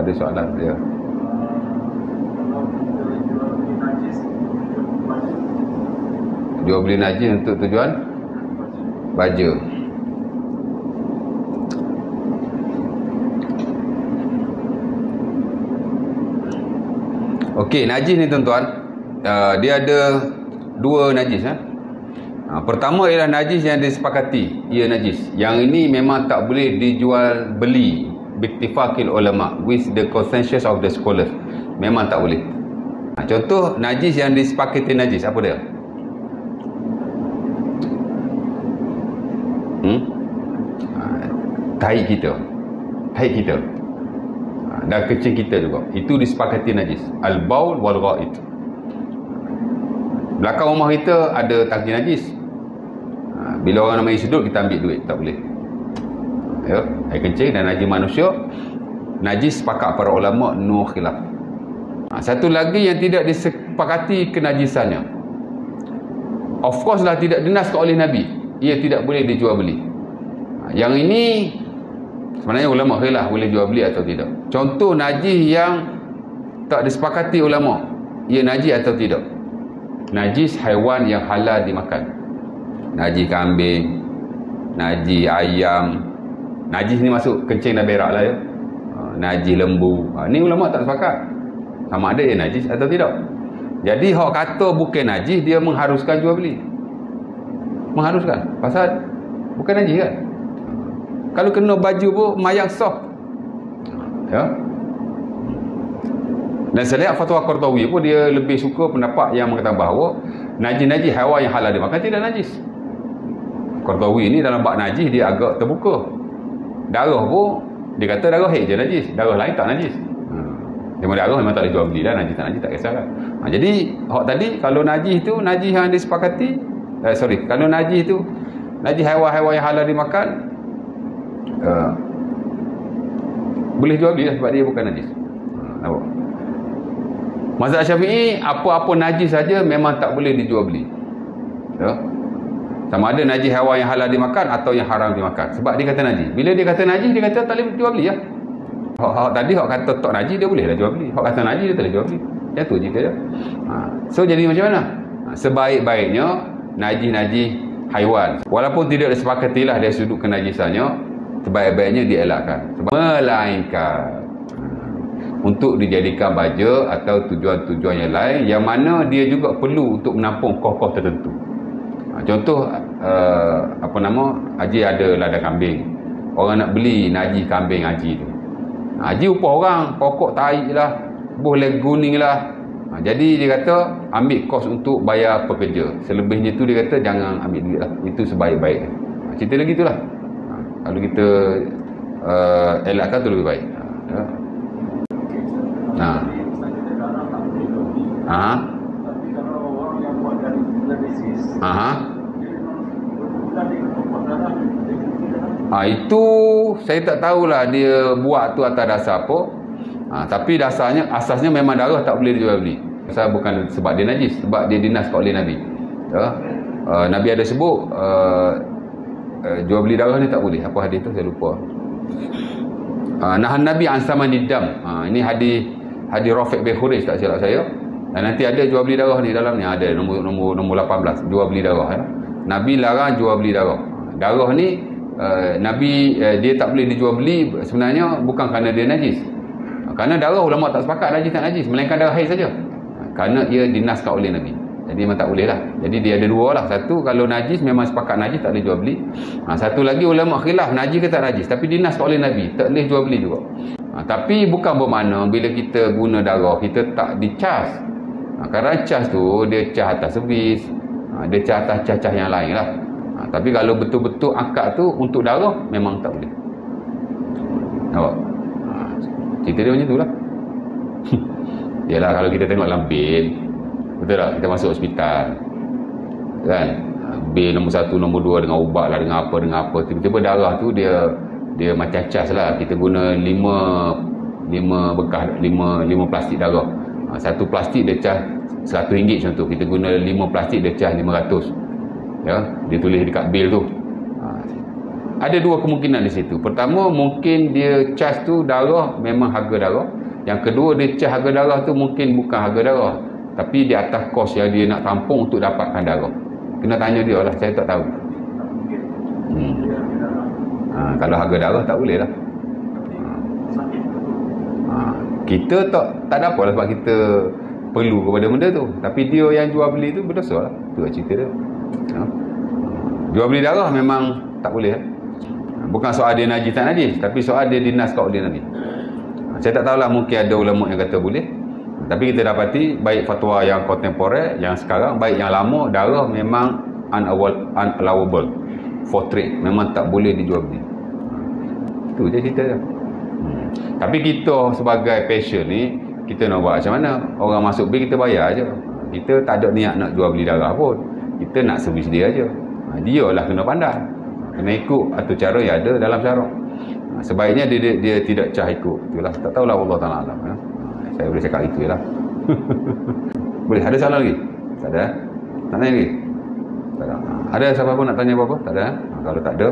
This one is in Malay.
ada soalan dia. Jual beli najis untuk tujuan baja. Okey, najis ni tuan-tuan, dia ada dua najis. Pertama ialah najis yang disepakati, ia najis. Yang ini memang tak boleh dijual beli bittifaqil ulama, with the consensus of the scholars. Memang tak boleh. Contoh najis yang disepakati najis, apa dia? Tahi kita, dan kecil kita juga, itu disepakati najis. Al-baul wal ghaid. Belakang rumah kita ada tangki najis, bila orang nak main sudut kita ambil duit, tak boleh. Ya, air kencing dan najis manusia, najis sepakat para ulama, no khilaf. Satu lagi yang tidak disepakati kenajisannya, of course lah tidak dinaskan oleh Nabi, ia tidak boleh dijual beli. Yang ini sebenarnya ulama khilaf boleh jual beli atau tidak. Contoh najis yang tak disepakati ulama, ia najis atau tidak. Najis haiwan yang halal dimakan. Najis kambing, najis ayam. Najis ni masuk kencing dan berak lah ya. Najis lembu. Ni ulama tak sepakat sama ada ia najis atau tidak. Jadi hak kata bukan najis, dia mengharuskan jual beli. Mengharuskan. Pasal bukan najis kan. Kalau kena baju pun mayang soft. Ya. Dan saya lihat fatwa Qardawi pun dia lebih suka pendapat yang mengatakan bahawa najis-najis haiwan yang halal dimakan tidak najis. Qardawi ni dalam bab najis dia agak terbuka. Darah pun dia kata darah haid je najis, darah lain tak najis. Memang darah memang tak boleh jual beli dah, najis tak najis tak kisahlah. Jadi hak tadi kalau najis tu najis yang disepakati, kalau najis tu najis haiwan-haiwan yang halal dimakan, boleh jual beli lah sebab dia bukan najis. Nampak? Mazhab Syafi'i, apa-apa najis saja memang tak boleh dijual beli. Ya? Sama ada najis haiwan yang halal dimakan atau yang haram dimakan. Sebab dia kata najis. Bila dia kata najis, dia kata tak boleh jual beli lah. Hak tadi hak kata tak najis, dia boleh lah jual beli. Hak kata najis, dia tak boleh jual beli. Macam tu cerita dia. So jadi macam mana? Sebaik-baiknya najis-najis haiwan, walaupun tidak disepakatilah dari sudut kenajisannya, sebaik-baiknya dielakkan. Melainkan untuk dijadikan baja atau tujuan-tujuan yang lain yang mana dia juga perlu untuk menampung kos-kos tertentu. Contoh haji ada ladang kambing, orang nak beli najis kambing haji tu. Haji upah orang, pokok tahi lah, boleh guning lah. Jadi dia kata ambil kos untuk bayar pekerja, selebihnya tu dia kata jangan ambil duit lah, itu sebaik-baik. Cerita lagi tu lah. Kalau kita elakkan tu lebih baik. Itu saya tak tahulah dia buat tu atas dasar apa. Tapi dasarnya, asasnya memang darah tak boleh dijual beli. Bukan sebab dia najis, sebab dia dinaskan oleh Nabi. Nabi ada sebut jual beli darah ni tak boleh. Apa hadis tu saya lupa. Nahan Nabi an samanidam. Ini hadis Rafiq bin Khurais tak silap saya. Dan nanti ada jual beli darah ni dalam ni ada nombor 18 jual beli darah. Nabi larang jual beli darah. Darah ni Nabi dia tak boleh dijual beli sebenarnya bukan kerana dia najis. Kerana darah ulama tak sepakat najis tak najis, melainkan darah haid saja. Kerana ia dinaskan oleh Nabi. Jadi memang tak boleh lah. Jadi dia ada dua lah. Satu, kalau najis memang sepakat najis tak boleh jual beli. Satu lagi ulama khilaf najis ke tak najis, tapi dinaskan oleh Nabi, tak boleh jual beli juga. Tapi bukan bermakna bila kita guna darah kita tak dicas. Kerana cas tu dia cas atas servis, dia cas atas cas-cas yang lain lah. Tapi kalau betul-betul akad tu untuk darah memang tak boleh. Nampak? Cerita dia macam tu lah. Yalah, kalau kita tengok dalam bil, betul tak? Kita masuk hospital kan, bil nombor 1, nombor 2 dengan ubat lah, dengan apa, tiba-tiba darah tu dia macam cas lah. Kita guna 5 bekas, 5 plastik darah. Satu plastik dia cas RM100 contoh. Kita guna 5 plastik dia cas 500. Ya, dia tulis dekat bil tu. ada dua kemungkinan di situ. Pertama, mungkin dia cas tu darah memang harga darah. Yang kedua, dia cas harga darah tu mungkin bukan harga darah, tapi di atas kos yang dia nak tampung untuk dapatkan darah. Kena tanya dia lah, saya tak tahu. Kalau harga darah tak boleh lah. Kita tak ada apa lah sebab kita perlu kepada benda tu. Tapi dia yang jual beli tu berdosa lah. Tu lah cerita dia. Jual beli darah memang tak boleh lah. Bukan soal dia najis tak najis, tapi soal dia dinas kat ordinary. Saya tak tahulah, mungkin ada ulama yang kata boleh. Tapi kita dapati baik fatwa yang kontemporer, yang sekarang, baik yang lama, darah memang unallowable for trade. Memang tak boleh dijual beli. Itu je cerita dia. Tapi kita sebagai patient ni, kita nak buat macam mana? Orang masuk bil kita bayar aje. Kita tak ada niat nak jual beli darah pun. Kita nak servis dia aja. Dia lah kena pandai. Kena ikut atau cara yang ada dalam syarak. Sebaiknya dia tidak cah ikut. Itulah. Tak tahulah Allah Ta'ala alam. Saya boleh cakap itu je lah. Boleh. Ada salah lagi? Tak ada? Tak tanya lagi? Tak ada. Ada siapa pun nak tanya apa-apa? Tak ada? Kalau tak ada,